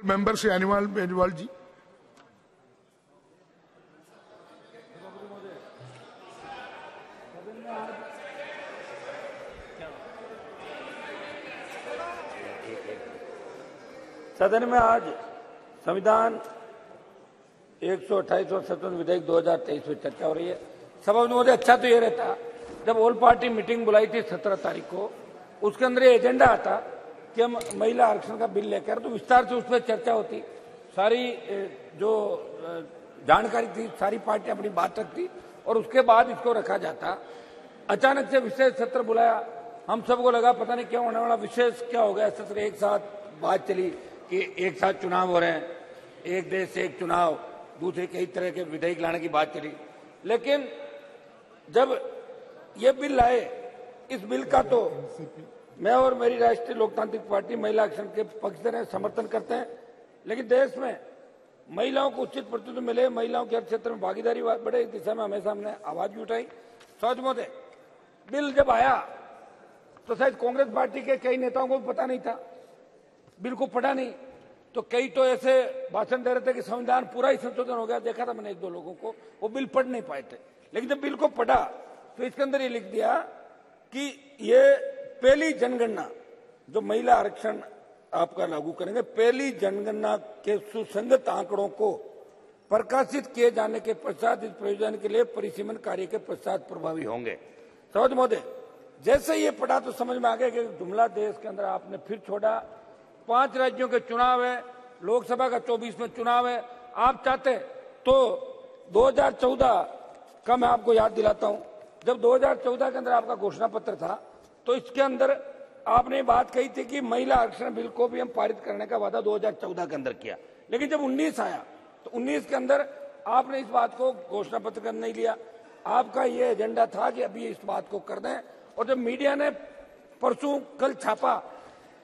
Member Shri अनिवाल Beniwal जी। सदन में आज संविधान 128 और स्वतंत्र विधेयक 2023 में चर्चा हो रही है। सभापति महोदय, अच्छा तो ये रहता जब ऑल पार्टी मीटिंग बुलाई थी 17 तारीख को, उसके अंदर ये एजेंडा आता कि हम महिला आरक्षण का बिल लेकर तो विस्तार से उस पर चर्चा होती, सारी जो जानकारी थी सारी पार्टी अपनी बात रखती और उसके बाद इसको रखा जाता। अचानक से विशेष सत्र बुलाया, हम सबको लगा पता नहीं क्या होने वाला, विशेष क्या हो गया सत्र। एक साथ बात चली कि एक साथ चुनाव हो रहे हैं, एक देश एक चुनाव, दूसरे कई तरह के विधेयक लाने की बात चली। लेकिन जब ये बिल लाए, इस बिल का तो मैं और मेरी राष्ट्रीय लोकतांत्रिक पार्टी महिला आरक्षण के पक्षधर हैं, समर्थन करते हैं। लेकिन देश में महिलाओं को उचित प्रतिनिधित्व मिले, महिलाओं के हर क्षेत्र में भागीदारी बढ़े, इस दिशा में हमेशा हमने आवाज भी उठाई। सौज महोदय, बिल जब आया तो शायद कांग्रेस पार्टी के कई नेताओं को भी पता नहीं था, बिल को पढ़ा नहीं, तो कई तो ऐसे भाषण दे रहे थे कि संविधान पूरा ही संशोधन हो गया। देखा था मैंने एक दो लोगों को, वो बिल पढ़ नहीं पाए थे। लेकिन जब बिल को पढ़ा तो इसके अंदर ये लिख दिया कि ये पहली जनगणना जो महिला आरक्षण आपका लागू करेंगे, पहली जनगणना के सुसंगत आंकड़ों को प्रकाशित किए जाने के पश्चात इस प्रयोजन के लिए परिसीमन कार्य के पश्चात प्रभावी होंगे। समझ महोदय, जैसे ये पढ़ा तो समझ में आ गया कि जुमला देश के अंदर आपने फिर छोड़ा। 5 राज्यों के चुनाव है, लोकसभा का 24 में चुनाव है। आप चाहते तो 2014 का मैं आपको याद दिलाता हूं, जब 2014 के अंदर आपका घोषणा पत्र था तो इसके अंदर आपने बात कही थी कि महिला आरक्षण बिल को भी हम पारित करने का वादा 2014 के अंदर किया। लेकिन जब 19 आया तो 19 के अंदर आपने इस बात को घोषणा पत्र कर नहीं लिया। आपका ये एजेंडा था कि अभी इस बात को कर दें, और जब मीडिया ने परसों कल छापा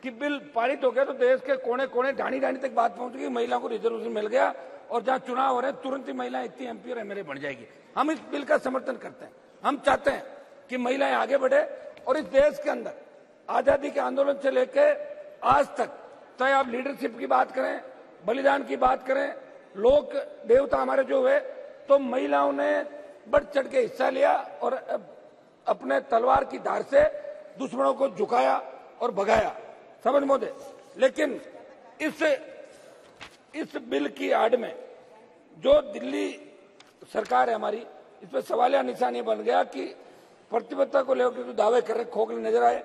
कि बिल पारित हो गया तो देश के कोने कोने ढाणी ढाणी तक बात पहुंच गई, महिलाओं को रिजर्वेशन मिल गया और जहां चुनाव हो रहे हैं तुरंत ही महिलाएं इतनी एमपी और एमएलए बन जाएगी। हम इस बिल का समर्थन करते हैं। हम चाहते हैं कि महिलाएं आगे बढ़े और इस देश के अंदर आजादी के आंदोलन से लेकर आज तक, चाहे आप लीडरशिप की बात करें, बलिदान की बात करें, लोक देवता हमारे जो हुए, तो महिलाओं ने बढ़ चढ़ के हिस्सा लिया और अपने तलवार की धार से दुश्मनों को झुकाया और भगाया। समझ महोदय, लेकिन इस बिल की आड़ में जो दिल्ली सरकार है हमारी, इस पर सवालिया निशान ये बन गया कि प्रतिबद्धता को लेकर जो दावे कर रहे खोखले नजर आए।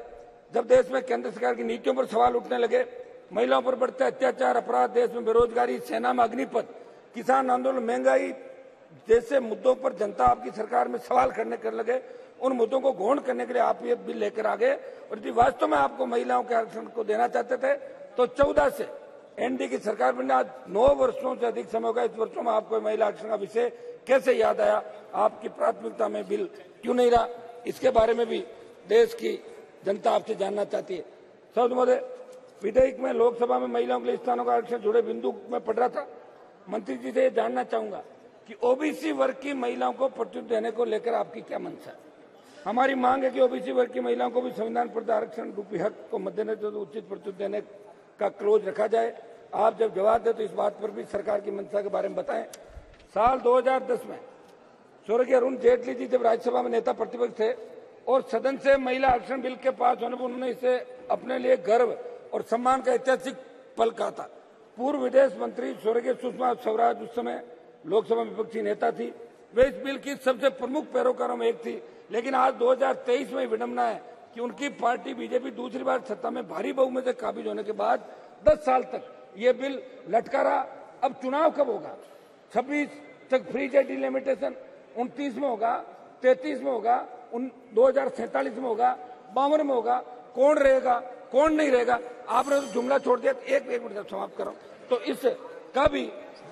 जब देश में केंद्र सरकार की नीतियों पर सवाल उठने लगे, महिलाओं पर बढ़ते अत्याचार, अपराध, देश में बेरोजगारी, सेना में अग्निपथ, किसान आंदोलन, महंगाई जैसे मुद्दों पर जनता आपकी सरकार में सवाल कर लगे, उन मुद्दों को गौण करने के लिए आप ये बिल लेकर आ गए। और यदि वास्तव में आपको महिलाओं के आरक्षण को देना चाहते थे तो 14 से एनडीए की सरकार बनने आज 9 वर्षों से अधिक समय होगा। इस वर्षों में आपको महिला आरक्षण का विषय कैसे याद आया? आपकी प्राथमिकता में बिल क्यों नहीं रहा? इसके बारे में भी देश की जनता आपसे जानना चाहती है। सर महोदय, विधेयक में लोकसभा में महिलाओं के लिए स्थानों का आरक्षण जुड़े बिंदु में पढ़ रहा था। मंत्री जी से जानना चाहूंगा कि ओबीसी वर्ग की महिलाओं को प्रतिनिधित्व देने को लेकर आपकी क्या मंशा है? हमारी मांग है कि ओबीसी वर्ग की महिलाओं को भी संविधान प्रदत्त आरक्षण रूपी हक को मद्देनजर उचित प्रतिनिधित्व देने का क्लोज रखा जाए। आप जब जवाब दें तो इस बात पर भी सरकार की मंशा के बारे में बताएं। साल 2010 में स्वर्गीय अरुण जेटली जी जब राज्यसभा में नेता प्रतिपक्ष थे और सदन से महिला आरक्षण बिल के पास होने पर उन्होंने इसे अपने लिए गर्व और सम्मान का ऐतिहासिक पल कहा था। पूर्व विदेश मंत्री स्वर्गीय सुषमा स्वराज उस समय लोकसभा में विपक्षी नेता थी, वे इस बिल की सबसे प्रमुख पैरोकारों में एक थी। लेकिन आज 2023 में विडंबना है कि उनकी पार्टी बीजेपी दूसरी बार सत्ता में भारी बहुमत से काबिज होने के बाद 10 साल तक ये बिल लटका रहा। अब चुनाव कब होगा? 26 तक फ्री जेट डिलिमिटेशन, 29 में होगा, 33 में होगा, 2047 में होगा, 52 में होगा। कौन रहेगा कौन नहीं रहेगा? आपने तो जुमला छोड़ दिया। एक मिनट समाप्त करो। तो इसका भी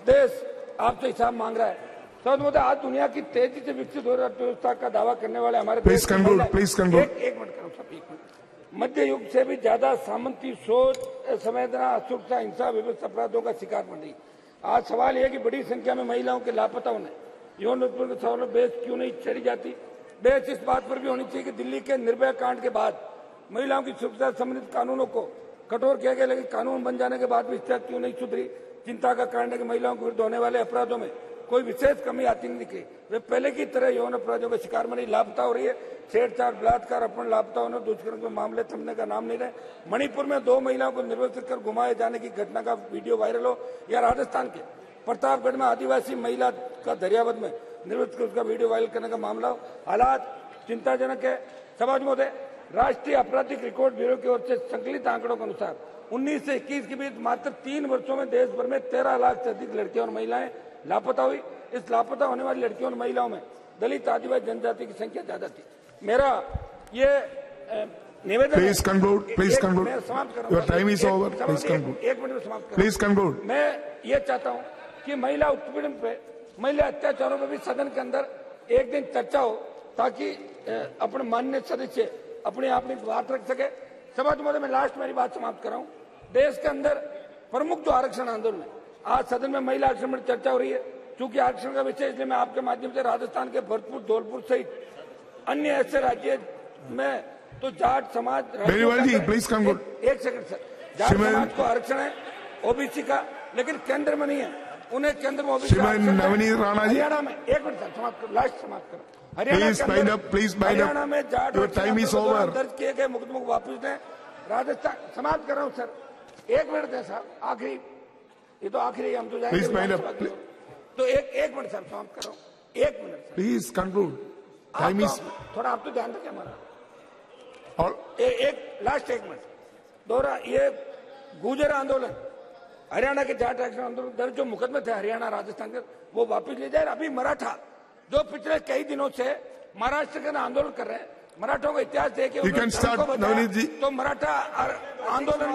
देश आपसे हिसाब मांग रहा है। सर महोदय, आज दुनिया की तेजी से विकसित हो रही अर्थव्यवस्था का दावा करने वाले हमारे प्लीज कंक्लूड। एक मिनट करो सब, एक मिनट। मध्य युग से भी ज्यादा सामंती सोच, संवेदना, असुरक्षा, हिंसा, विभिन्न अपराधों का शिकार बन रही। आज सवाल यह कि बड़ी संख्या में महिलाओं के लापता होने, यौन उत्पीड़न के सवालों बेस क्यों नहीं चढ़ी जाती? बेस इस बात पर भी होनी चाहिए कि दिल्ली के निर्भया कांड के बाद महिलाओं की सुरक्षा संबंधित कानूनों को कठोर किया गया, लेकिन कानून बन जाने के बाद भी स्थिति क्यों नहीं सुधरी? चिंता का कारण है कि महिलाओं के विरुद्ध होने वाले अपराधों में कोई विशेष कमी आती नहीं दिखी। वे पहले की तरह यौन अपराधों के शिकार में नहीं, लापता हो रही है। छेड़छाड़, बलात्कार, अपहरण, लापता होने, दुष्कर्म के मामले थमने का नाम नहीं रहे। मणिपुर में 2 महिलाओं को निर्वस्त्र कर घुमाए जाने की घटना का वीडियो वायरल हो, या राजस्थान के प्रतापगढ़ में आदिवासी महिला का दरियावद में निर्वस्त्र कर उसका वीडियो वायरल करने का मामला हो, हालात चिंताजनक है। समाज महोदय, राष्ट्रीय आपराधिक रिकॉर्ड ब्यूरो की ओर से संकलित आंकड़ों के अनुसार 19 से 21 के बीच मात्र 3 वर्षों में देश भर में 13 लाख से अधिक लड़कियां और महिलाएं लापता हुई। इस लापता होने वाली लड़कियों और महिलाओं में दलित, आदिवासी जनजाति की संख्या ज्यादा थी। मेरा ये निवेदन please conclude, please conclude, your time is over, please conclude, 1 minute में समाप्त करूं। Please conclude. मैं ये चाहता हूं कि महिला उत्पीड़न पे, महिला अत्याचारों पे भी सदन के अंदर एक दिन चर्चा हो, ताकि अपने माननीय सदस्य अपने आप में बात रख सके। समाज महोदय, मैं लास्ट मेरी बात समाप्त कर रहा हूं। देश के अंदर प्रमुख जो आरक्षण आंदोलन है, आज सदन में महिला आरक्षण पर चर्चा हो रही है। चूंकि आरक्षण का विषय, इसलिए मैं आपके माध्यम से राजस्थान के भरतपुर, धौलपुर सहित अन्य ऐसे राज्य में तो जाट समाज, प्लीज कंक्लूड। एक सेकंड सर, जाट समाज को आरक्षण है ओबीसी का, लेकिन केंद्र में नहीं है। उन्हें केंद्र में ओबीसी नवनीत राणा जी, हरियाणा में, 1 मिनट सर समाप्त करो, लास्ट समाप्त करो। हरियाणा में जाट दर्ज किए गए मुकदमों को वापस दें। राजस्थान, समाप्त कर रहा हूं सर, 1 मिनट दें साहब, आखिरी, ये तो आखिरी, हम तो जाएंगे। तो एक मिनट सर, समाप्त कर रहा हूं, 1 minute please conclude, time is, थोड़ा आप तो ध्यान रखें हमारा। और एक लास्ट 1 मिनट दोहरा, ये गुर्जर आंदोलन, हरियाणा के जाट आरक्षण आंदोलन दर्ज जो मुकदमे थे हरियाणा, राजस्थान के, वो वापस ले जाए। अभी मराठा जो पिछले कई दिनों से महाराष्ट्र के आंदोलन कर रहे हैं, मराठों का इतिहास देखिए, तो मराठा आंदोलन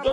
जो